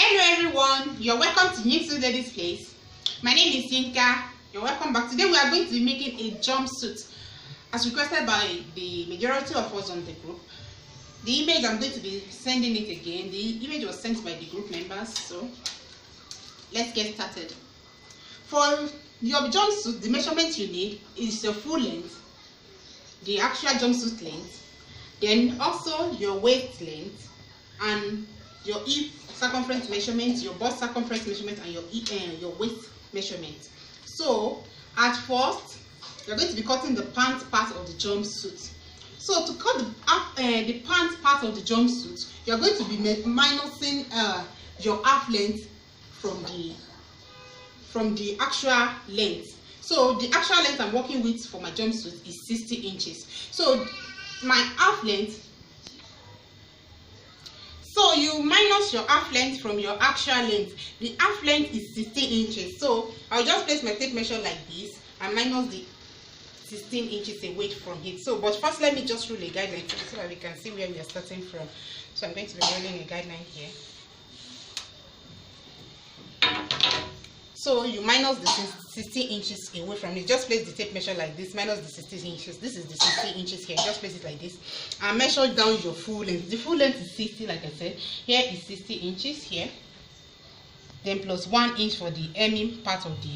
Hello everyone, you're welcome to Jumpsuit Ladies Place. My name is Yinka. You're welcome back. Today we are going to be making a jumpsuit as requested by the majority of us on the group. The image, I'm going to be sending it again. The image was sent by the group members, so let's get started. For your jumpsuit, the measurements you need is your full length, the actual jumpsuit length, then also your waist length and your hip circumference measurement, your bust circumference measurement, and your waist measurement. So at first you're going to be cutting the pants part of the jumpsuit. So to cut the pants part of the jumpsuit, you're going to be minusing your half length from the actual length. So the actual length I'm working with for my jumpsuit is 60 inches. So my half length, so you minus your half length from your actual length. The half length is 16 inches. So I'll just place my tape measure like this and minus the 16 inches away from it. So, but first let me just rule a guideline so that we can see where we are starting from. So I'm going to be rolling a guideline here. So you minus the 16 inches away from it. Just place the tape measure like this, minus the 16 inches. This is the 16 inches here. Just place it like this and measure down your full length. The full length is 60, like I said. Here is 60 inches here. Then plus 1 inch for the hemming part of the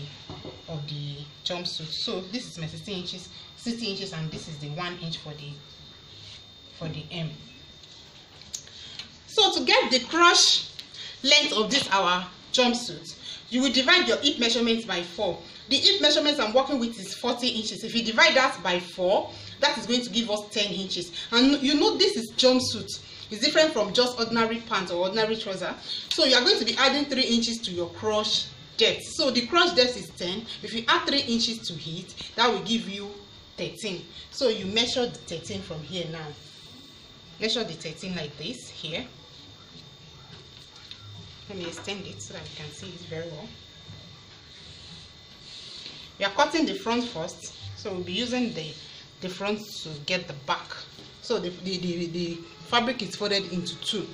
jumpsuit. So this is my 60 inches, and this is the 1 inch for the hem. So to get the crush length of this our jumpsuit, you will divide your hip measurements by 4. The hip measurements I'm working with is 40 inches. If you divide that by 4, that is going to give us 10 inches. And you know this is jumpsuit. It's different from just ordinary pants or ordinary trouser. So you are going to be adding 3 inches to your crush depth. So the crush depth is 10. If you add 3 inches to it, that will give you 13. So you measure the 13 from here now. Measure the 13 like this here. Let me extend it so that you can see it very well. We are cutting the front first, so we'll be using the front to get the back. So the fabric is folded into 2.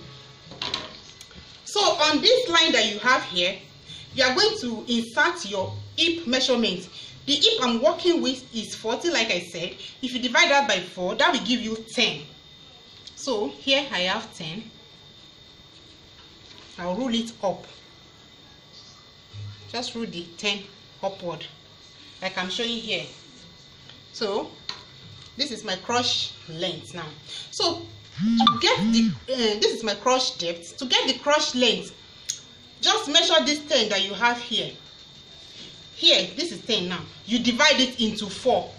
So on this line that you have here, you are going to insert your hip measurement. The hip I'm working with is 40, like I said. If you divide that by 4, that will give you 10. So here I have 10. I'll rule it up. Just rule the 10 upward, like I'm showing here. So this is my crush length now. So to get the this is my crush depth. To get the crush length, just measure this 10 that you have here. Here, this is 10 now. You divide it into 4.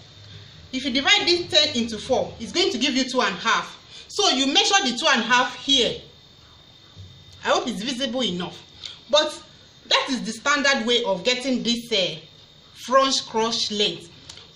If you divide this 10 into 4, it's going to give you 2.5. So you measure the 2.5 here. I hope it's visible enough. But that is the standard way of getting this front crush length.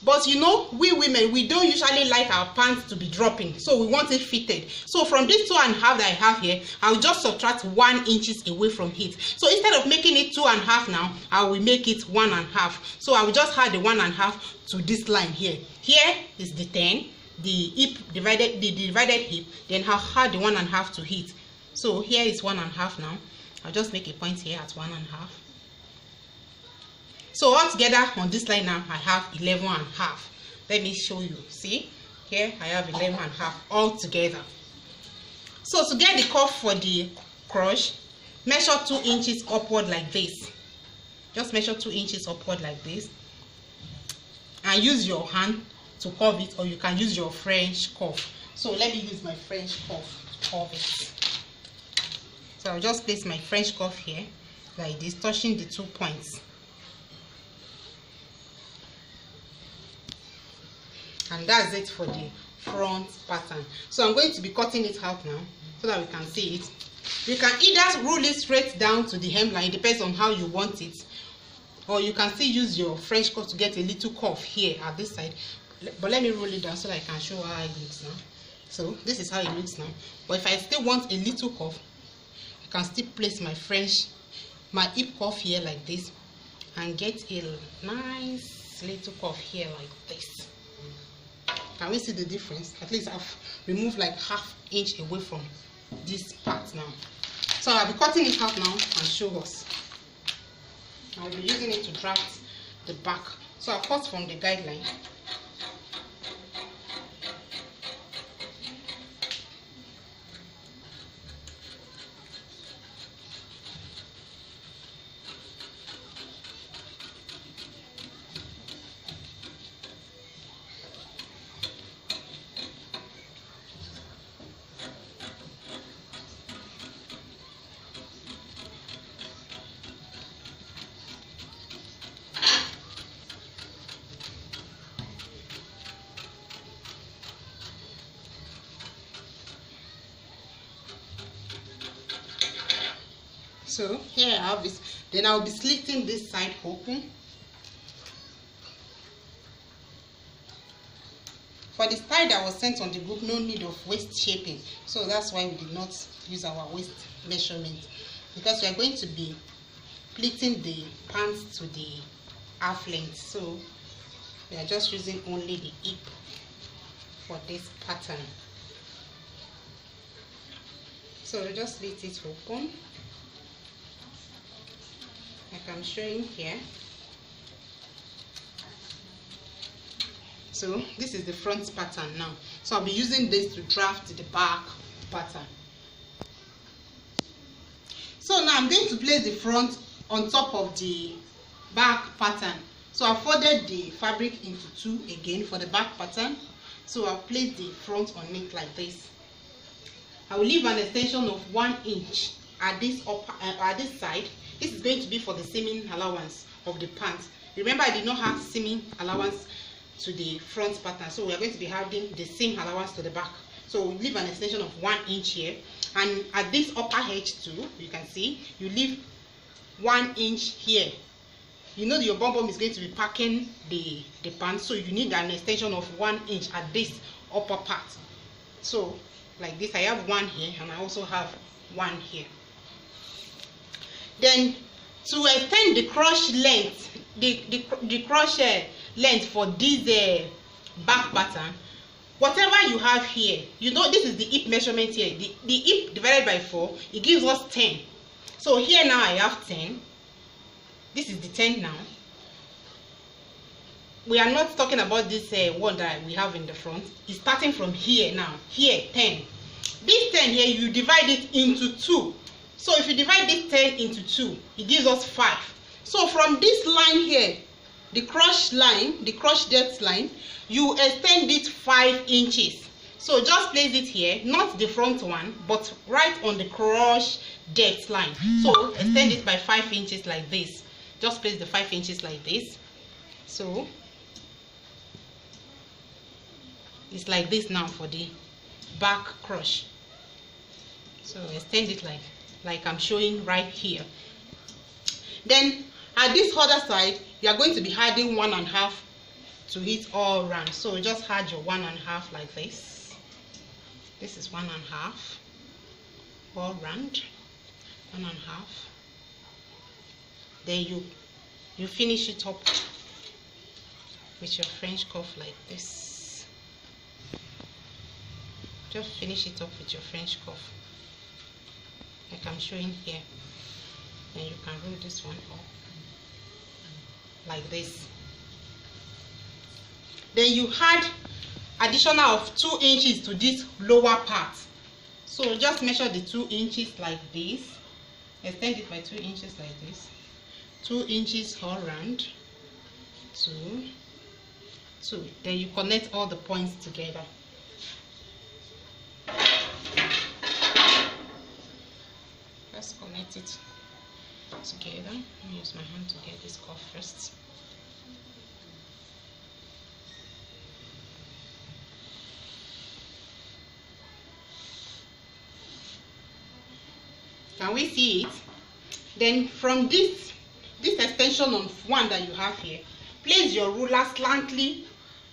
But you know, we women, we don't usually like our pants to be dropping, so we want it fitted. So from this 2.5 that I have here, I'll just subtract 1 inches away from it. So instead of making it 2.5 now, I will make it 1.5. So I will just add the 1.5 to this line here. Here is the 10, the hip divided, the divided hip, then I'll add the 1.5 to it. So here is 1.5 now. I'll just make a point here at 1.5. So altogether on this line now, I have 11.5. Let me show you. See, here I have 11.5 altogether. So to get the curve for the crush, measure 2 inches upward like this. Just measure 2 inches upward like this, and use your hand to curve it, or you can use your French curve. So let me use my French curve to curve it. So I'll just place my French curve here like this, touching the 2 points. And that's it for the front pattern. So I'm going to be cutting it out now so that we can see it. You can either rule it straight down to the hemline, it depends on how you want it, or you can still use your French curve to get a little curve here at this side. But let me roll it down so that I can show how it looks now. So this is how it looks now. But if I still want a little curve, I can still place my hip curve here like this and get a nice little curve here like this. Can we see the difference? At least I've removed like ½ inch away from this part now. So I'll be cutting it out now and show us. I'll be using it to draft the back. So I'll cut from the guideline. So here I have this. Then I'll be slitting this side open. For the style that was sent on the group, no need of waist shaping. So that's why we did not use our waist measurement, because we are going to be pleating the pants to the half length. So we are just using only the hip for this pattern. So we just slit it open, like I'm showing here. So this is the front pattern now. So I'll be using this to draft the back pattern. So now I'm going to place the front on top of the back pattern. So I folded the fabric into two again for the back pattern. So I'll place the front on it like this. I will leave an extension of 1 inch at this side. This is going to be for the seaming allowance of the pants. Remember, I did not have seaming allowance to the front pattern, so we are going to be having the seam allowance to the back. So we leave an extension of 1 inch here, and at this upper edge too, you can see you leave 1 inch here. You know your bum bum is going to be packing the pants, so you need an extension of 1 inch at this upper part. So like this, I have 1 here, and I also have 1 here. Then to extend the crochet length, the crochet length for this back pattern, whatever you have here, you know this is the hip measurement here. The hip divided by 4, it gives us 10. So here now I have 10. This is the 10 now. We are not talking about this one that we have in the front. It's starting from here now. Here 10. This 10 here, you divide it into 2. So if you divide this 10 into 2, it gives us 5. So from this line here, the crotch line, the crotch depth line, you extend it 5 inches. So just place it here, not the front one, but right on the crotch depth line. So extend it by 5 inches like this. Just place the 5 inches like this. So it's like this now for the back crotch. So extend it like I'm showing right here. Then at this other side, you are going to be adding 1.5 to it all round. So just add your 1.5 like this. This is 1.5 all round, 1.5. Then you finish it up with your French cuff like this. Just finish it up with your French cuff, like I'm showing here. And you can roll this one up like this. Then you add additional of 2 inches to this lower part. So just measure the 2 inches like this. Extend it by 2 inches like this. 2 inches all round. 2. Then you connect all the points together. Just connect it together. Let me use my hand to get this cuff first. Can we see it? Then from this extension on one that you have here, place your ruler slantly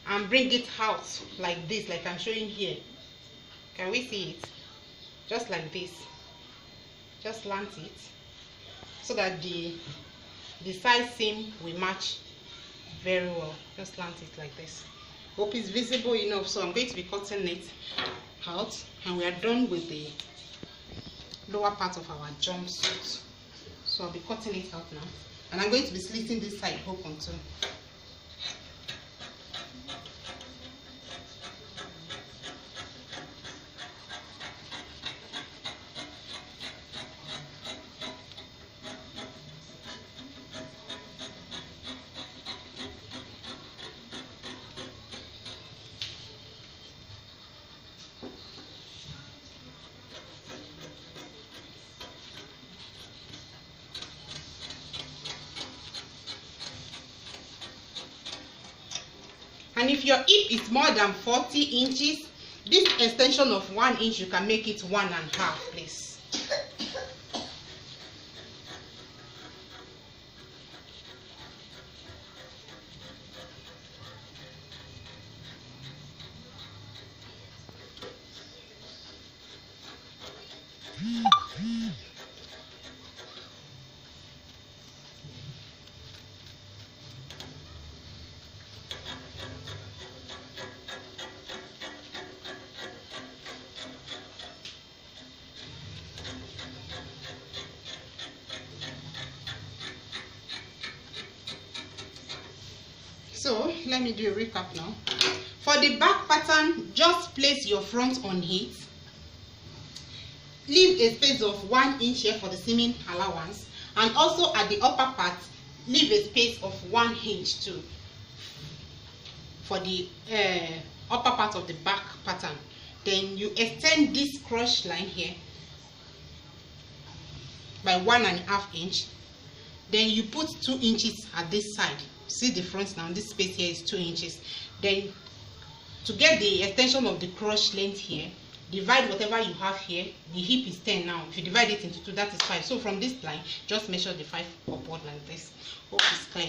and bring it out like this, like I'm showing here. Can we see it? Just like this. Just slant it so that the side seam will match very well. Just slant it like this. Hope it's visible enough. So I'm going to be cutting it out, and we are done with the lower part of our jumpsuit. So I'll be cutting it out now, and I'm going to be slitting this side open too. And if your hip is more than 40 inches, this extension of 1 inch, you can make it 1.5, please. So let me do a recap now. For the back pattern, just place your front on it. Leave a space of 1 inch here for the seaming allowance, and also at the upper part, leave a space of 1 inch too for the upper part of the back pattern. Then you extend this cross line here by 1.5 inch. Then you put 2 inches at this side. See the front now, this space here is 2 inches. Then to get the extension of the cross length here, divide whatever you have here. The hip is 10 now. If you divide it into 2, that is 5. So from this line, just measure the 5 upward like this. Hope it's clear.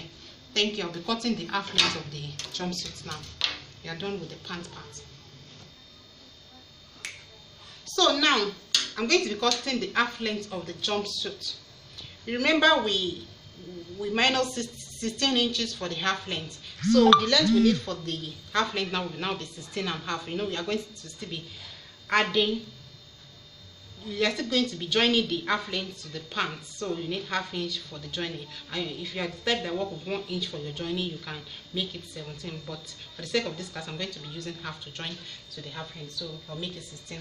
Thank you. I'll be cutting the half length of the jumpsuit now. We are done with the pant part. So now I'm going to be cutting the half length of the jumpsuit. Remember we minus 16 inches for the half length. So the length we need for the half length now will now be 16.5. You know, we are going to still be adding, we are still going to be joining the half length to the pants. So you need half inch for the joining. And if you are the type that work with 1 inch for your joining, you can make it 17. But for the sake of this class, I'm going to be using half to join to the half length. So I'll make it 16.5.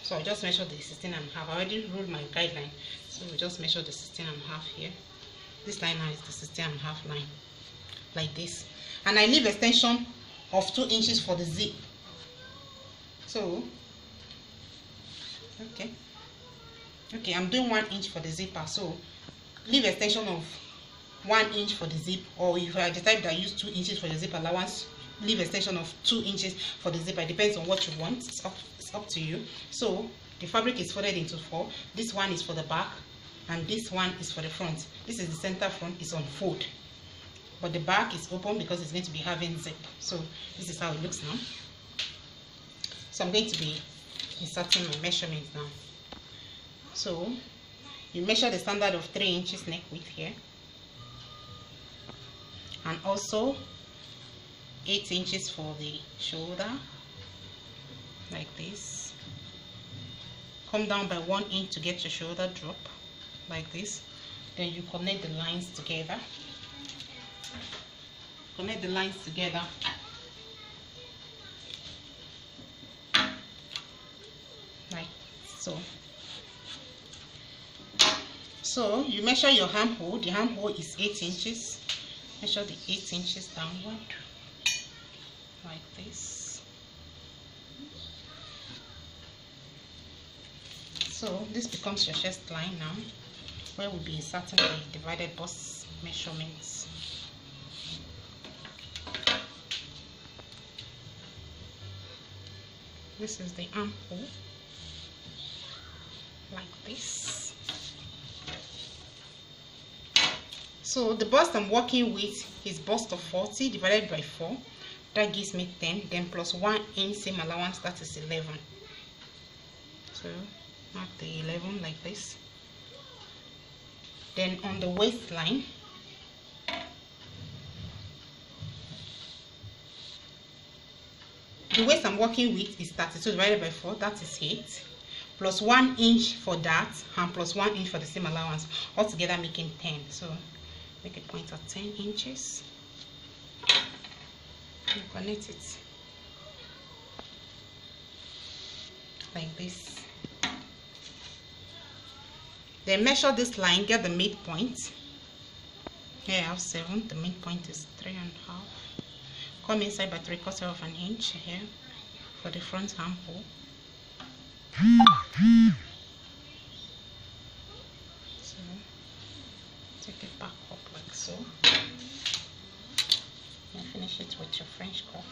So I'll just measure the 16.5. I already ruled my guideline. So we just measure the 16.5 here. This line now is the 16.5 line, like this. And I leave extension of 2 inches for the zip. So, okay, I'm doing 1 inch for the zipper. So, leave extension of 1 inch for the zip, or if you are the type that use 2 inches for your zip allowance, leave extension of 2 inches for the zipper. It depends on what you want. It's up to you. So, the fabric is folded into 4. This one is for the back, and this one is for the front. This is the center front, is on fold, but the back is open because it's going to be having zip. So this is how it looks now. So I'm going to be inserting my measurements now. So you measure the standard of 3 inches neck width here, and also 8 inches for the shoulder, like this. Come down by 1 inch to get your shoulder drop, like this. Then you connect the lines together. Connect the lines together. Like so. So you measure your armhole. The armhole is 8 inches. Measure the 8 inches downward, like this. So this becomes your chest line now, where we'll be inserting the divided bust measurements. This is the armhole, like this. So the bust I'm working with is bust of 40 divided by 4. That gives me 10. Then plus 1 inch seam allowance, that is 11. So mark the 11 like this. Then on the waistline, the waist I'm working with is 32 divided by 4, that is 8. plus 1 inch for that, and plus 1 inch for the seam allowance, altogether making 10. So make a point at 10 inches and connect it like this. Then measure this line, get the midpoint. Here I have 7, the midpoint is 3.5. Come inside by 3/4 of an inch here for the front armhole. So take it back up like so, and finish it with your French cuff.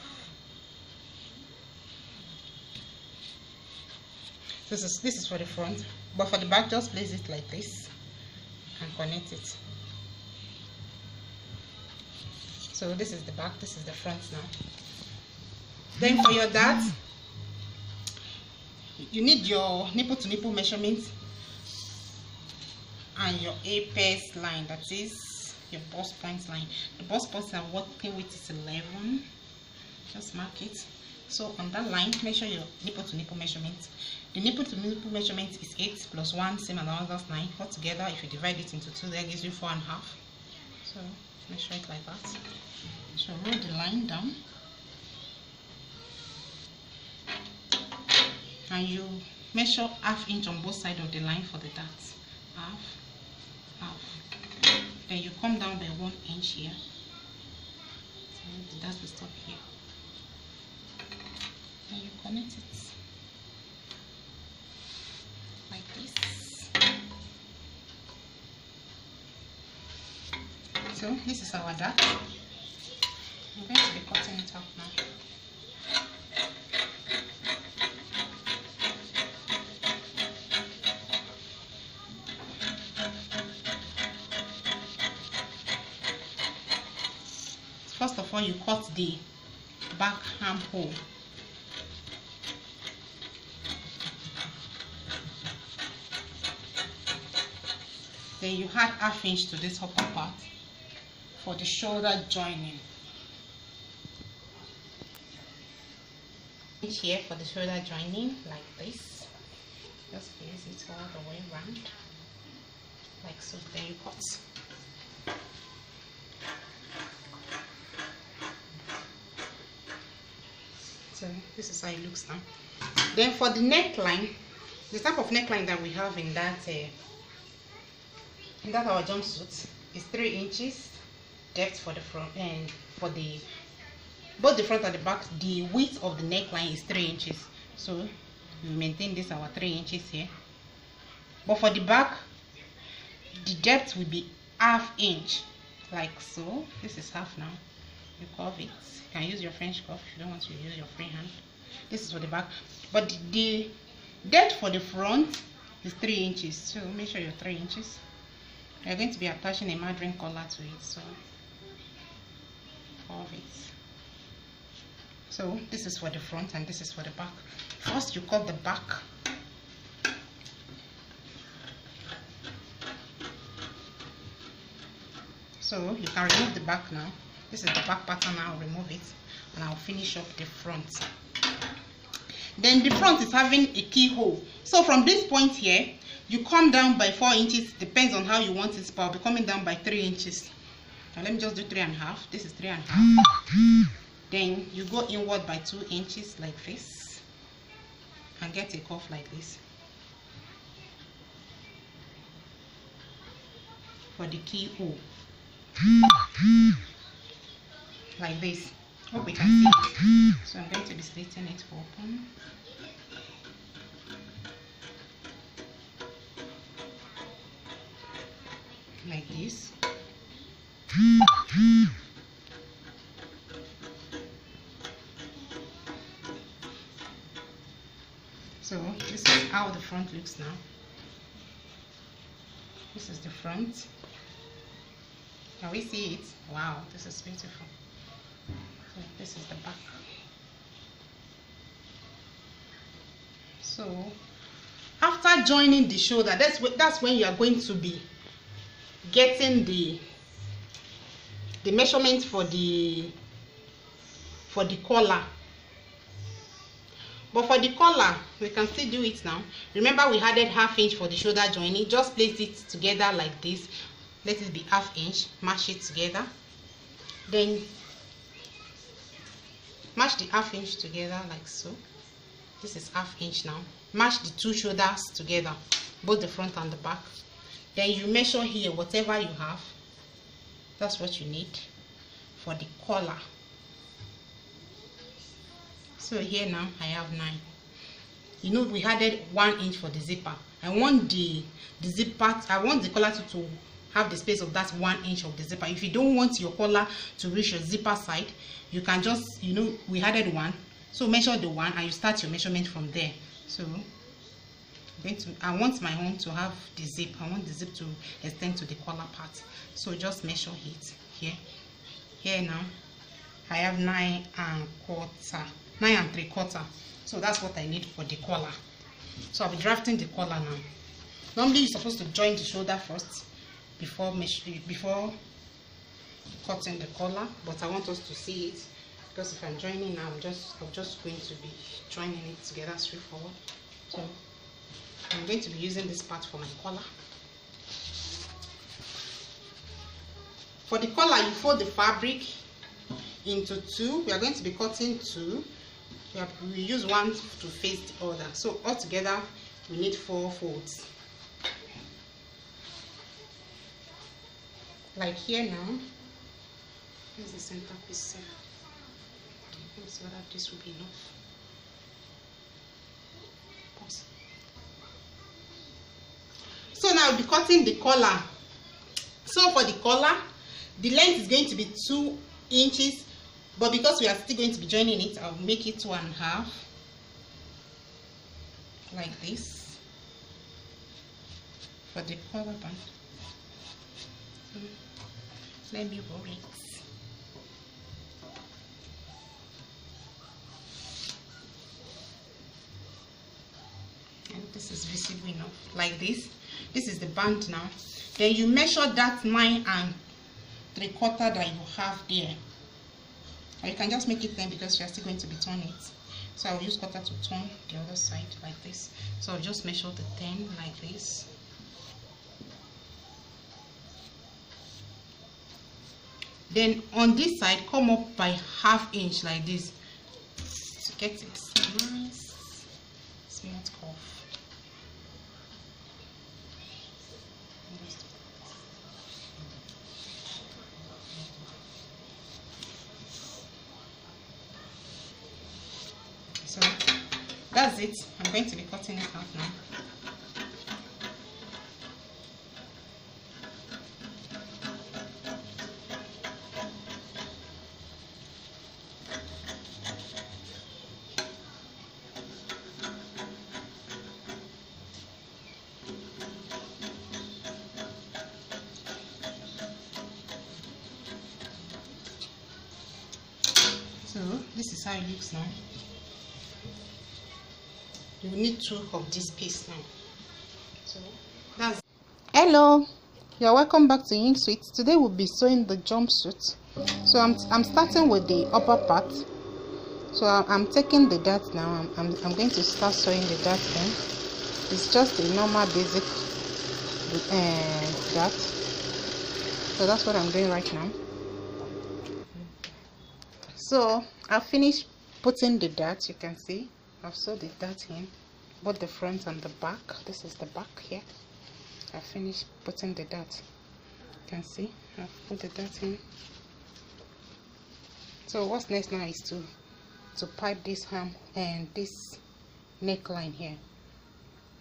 This is for the front, but for the back, just place it like this and connect it. So this is the back, this is the front now. Then for your dart, you need your nipple to nipple measurement and your apex line, that is your bust point line. The bust points I'm working with is 11. Just mark it. So on that line, measure your nipple to nipple measurement. The nipple to nipple measurement is 8 plus 1 seam allowance, that's 9. Altogether, if you divide it into 2, that gives you 4.5. So measure it like that. So roll the line down, and you measure 1/2 inch on both sides of the line for the dart. Half. Then you come down by 1 inch here. So the dart will stop here. Then you connect it like this. So this is our dart. I'm going to be cutting it out now. First of all, you cut the back armhole. Then you add 1/2 inch to this upper part for the shoulder joining. Inch here for the shoulder joining, like this. Just place it all the way around, like so. Then you cut. So this is how it looks now. Then for the neckline, the type of neckline that we have in that our jumpsuit is 3 inches depth for the front, and for the both the front and the back, the width of the neckline is 3 inches. So we maintain this our 3 inches here. But for the back, the depth will be 1/2 inch, like so. This is half now. You curve it. You can use your French cuff if you don't want to use your free hand. This is for the back, but the depth for the front is 3 inches. So make sure you're 3 inches. You're going to be attaching a margarine collar to it, so curve it. So this is for the front and this is for the back. First you cut the back. So you can remove the back now. This is the back pattern. I'll remove it and I'll finish up the front. Then the front is having a keyhole. So from this point here, you come down by 4 inches. Depends on how you want it, but I'll be coming down by 3 inches. Now let me just do 3.5. This is 3.5. Then you go inward by 2 inches like this and get a curve like this for the keyhole, like this. Hope we can see it. So I'm going to be slitting it open. Like this. So this is how the front looks now. This is the front. Can we see it? Wow, this is beautiful. So this is the back. So after joining the shoulder, that's when you are going to be getting the measurement for the collar. But for the collar, we can still do it now. Remember, we added ½ inch for the shoulder joining. Just place it together like this. Let it be ½ inch. Mash it together. Then mash the ½ inch together like so. This is ½ inch now. Mash the two shoulders together, both the front and the back. Then you measure here whatever you have. That's what you need for the collar. So here now I have 9. You know, we added 1 inch for the zipper. I want the zipper, I want the collar to have the space of that 1 inch of the zipper. If you don't want your collar to reach your zipper side, you can just, you know, we added 1, so measure the 1 and you start your measurement from there. So I want my own to have the zip. I want the zip to extend to the collar part. So just measure it here. Here now I have 9 3/4. So that's what I need for the collar. So I'll be drafting the collar now. Normally you're supposed to join the shoulder first before cutting the collar, but I want us to see it, because if I'm joining now, I'm just going to be joining it together straightforward. So I'm going to be using this part for my collar. For the collar, you fold the fabric into 2. We are going to be cutting 2. We use 1 to face the other. So altogether, we need 4 folds. Like here now. Here's the center piece here. Let's see whether this will be enough. Pause. So now I'll be cutting the collar. So for the collar, the length is going to be 2 inches, but because we are still going to be joining it, I'll make it 2.5, like this, for the collar band. So let me roll it. And this is visible enough, like this. This is the band now. Then you measure that 9 3/4 that you have there. Or you can just make it 10 because you are still going to be turning it. So I'll use cutter to turn the other side like this. So I'll just measure the 10 like this. Then on this side, come up by ½ inch like this to get it nice smooth curve. So that's it. I'm going to be cutting it out now. So this is how it looks now. You need 2 of this piece now. So that's. Hello, you're welcome back to Jumpsuit. Today we'll be sewing the jumpsuit. So I'm starting with the upper part. So I'm taking the dart now. I'm going to start sewing the dart in. It's just a normal basic dart. So that's what I'm doing right now. So I've finished putting the dart. You can see I've sewed the dart in, both the front and the back. This is the back here. I finished putting the dart. You can see I've put the dart in. So what's next now is to pipe this hem and this neckline here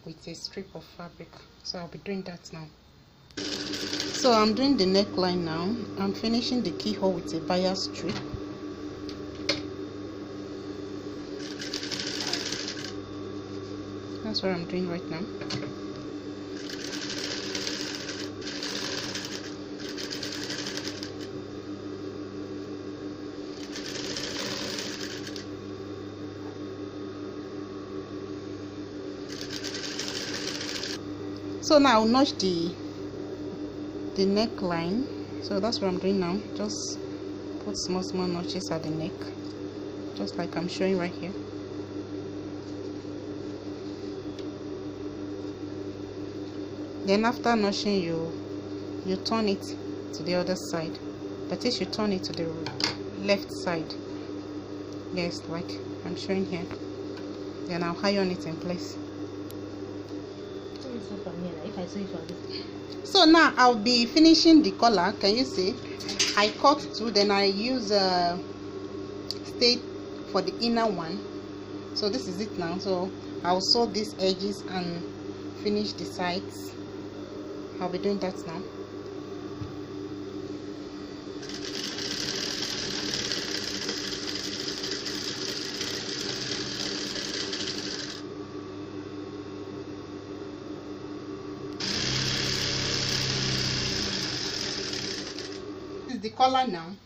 with a strip of fabric. So I'll be doing that now. So I'm doing the neckline now. I'm finishing the keyhole with a bias strip. That's what I'm doing right now. So now I'll notch the neckline. So that's what I'm doing now. Just put small notches at the neck, just like I'm showing right here. Then after notching, you turn it to the other side. That is, you turn it to the left side. Yes, like I'm showing here. Then I'll iron it in place. So now I'll be finishing the collar. Can you see? I cut two, then I use stay for the inner one. So this is it now. So I'll sew these edges and finish the sides. I'll be doing that now. This is the collar now.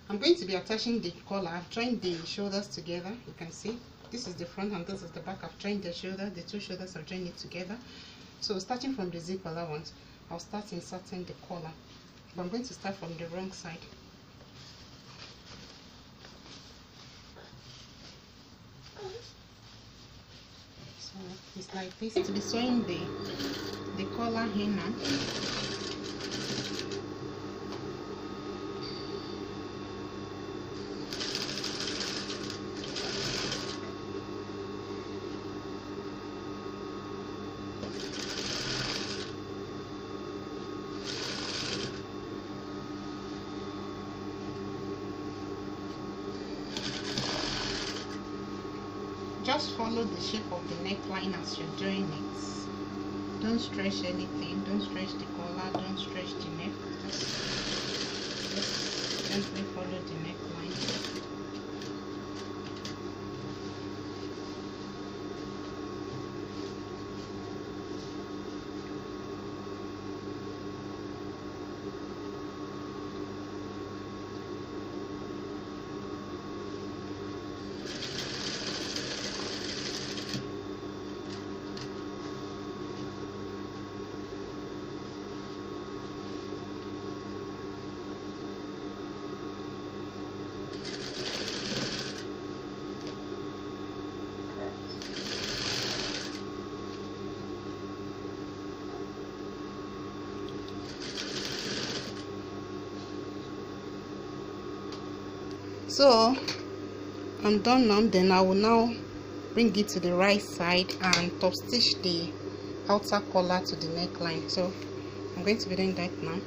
I'm going to be attaching the collar. I've joined the shoulders together. You can see this is the front and this is the back. I've joined the shoulder, the two shoulders. I've joined it together. So starting from the zip allowance, I'll start inserting the collar. But I'm going to start from the wrong side. So it's like this. To be sewing the collar here now. Just follow the shape of the neckline as you're doing it. Don't stretch anything. Don't stretch the collar. Don't stretch the neck. Just gently follow the neckline. So I'm done now. Then I will now bring it to the right side and top stitch the outer collar to the neckline. So I'm going to be doing that now.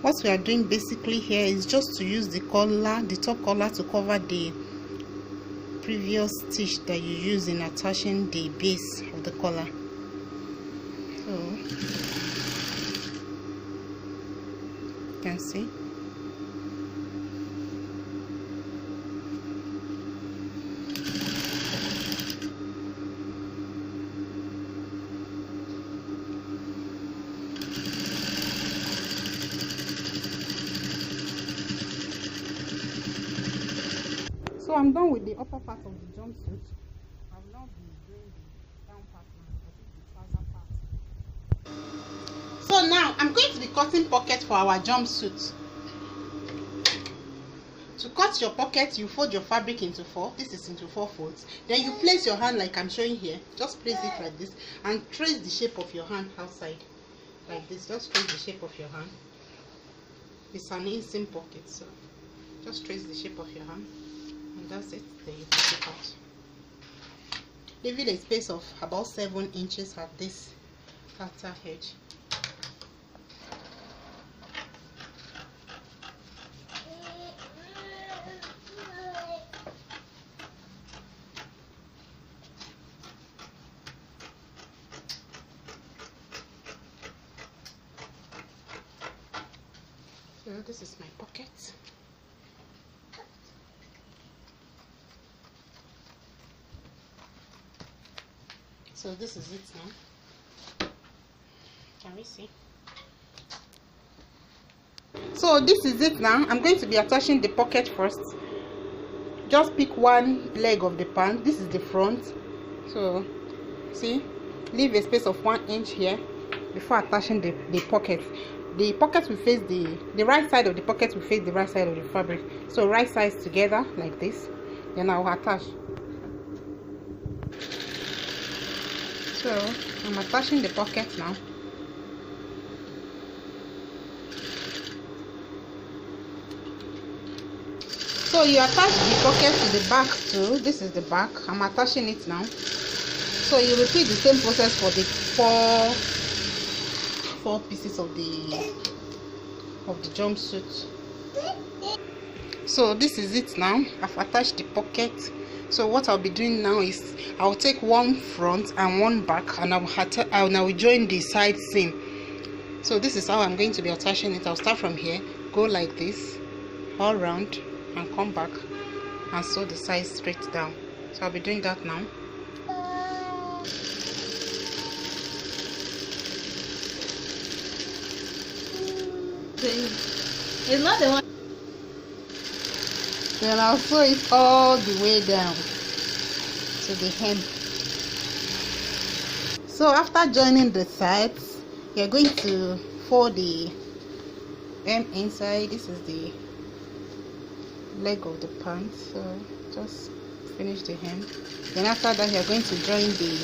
What we are doing basically here is just to use the collar, the top collar, to cover the previous stitch that you use in attaching the base of the collar. So you can see. So I'm done with the upper part of the jumpsuit. I will now be doing the down part now, the trouser part. So now I'm going to be cutting pocket for our jumpsuit. To cut your pocket, you fold your fabric into four. This is into 4 folds. Then you place your hand like I'm showing here. Just place it like this and trace the shape of your hand outside like this. Just trace the shape of your hand. It's an inseam pocket, so just trace the shape of your hand. And that's it. Then you push it out, leaving a space of about 7 inches at this outer edge. So this is my pocket. So this is it now. Can we see? So this is it now. I'm going to be attaching the pocket first. Just pick one leg of the pant. This is the front. So see, leave a space of 1 inch here before attaching the pocket. The pocket will face the right side of the pocket will face the right side of the fabric. So right sides together like this. Then I'll attach. So I'm attaching the pocket now. So you attach the pocket to the back too. This is the back. I'm attaching it now. So you repeat the same process for the four pieces of the jumpsuit. So this is it now. I've attached the pocket. So what I'll be doing now is I'll take one front and one back, and I will join the side seam. So this is how I'm going to be attaching it. I'll start from here, go like this, all round, and come back and sew the sides straight down. So I'll be doing that now. It's not the one. Then I'll sew it all the way down to the hem. So after joining the sides, you're going to fold the hem inside. This is the leg of the pant. So just finish the hem. Then after that, you're going to join the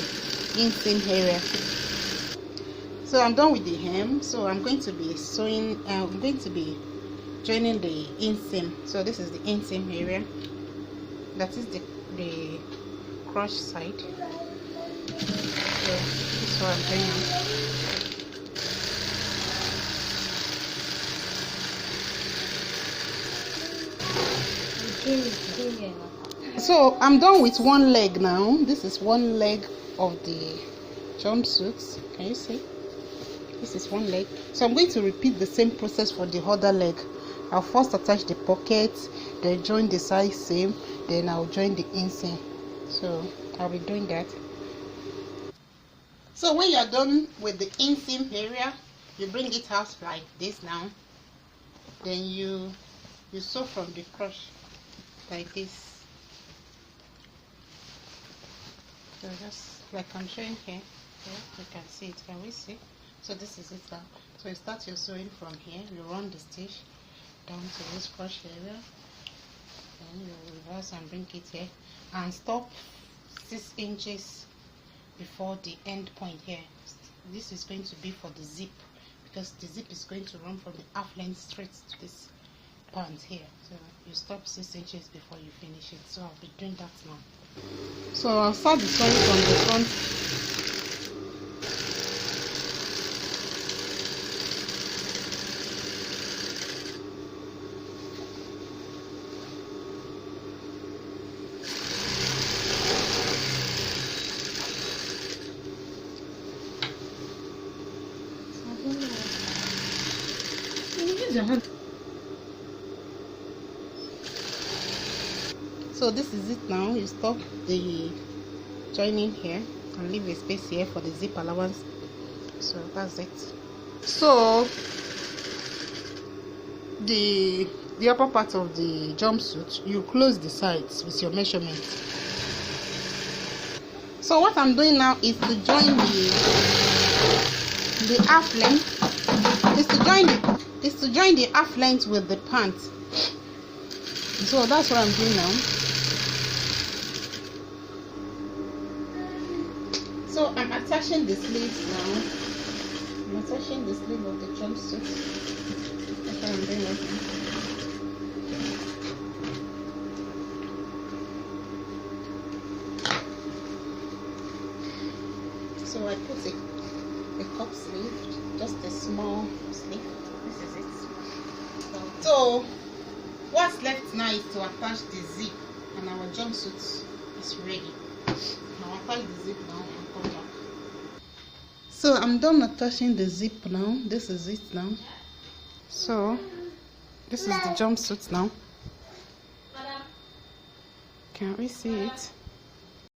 inseam area. So I'm done with the hem. So I'm going to be sewing. I'm going to be joining the inseam. So this is the inseam area. That is the crotch side. So this is what I'm doing. So I'm done with one leg now. This is one leg of the jumpsuits. Can you see? This is one leg. So I'm going to repeat the same process for the other leg. I'll first attach the pocket, then join the side seam, then I'll join the inseam. So I'll be doing that. So when you're done with the inseam area, you bring it out like this now. Then you sew from the crotch like this. So just like I'm showing here, you can see it. Can we see? So this is it now. So you start your sewing from here. You run the stitch down to this crotch area, then you reverse and bring it here and stop 6 inches before the end point here. This is going to be for the zip, because the zip is going to run from the half length straight to this point here. So you stop 6 inches before you finish it. So I'll be doing that now. So I'll start the sewing from the front. So this is it now. You stop the joining here and leave a space here for the zip allowance. So that's it. So the upper part of the jumpsuit, you close the sides with your measurement. So what I'm doing now is to join the half length. Is to join the half length with the pant. So that's what I'm doing now. So I'm attaching the sleeves now. I'm attaching the sleeve of the jumpsuit. That's what I'm doing right now. So I put a cup sleeve, just a small sleeve. This is it. So what's left now is to attach the zip, and our jumpsuit is ready. I'll attach the zip now and come back. So I'm done attaching the zip now. This is it now. So this is the jumpsuit now. Can we see it?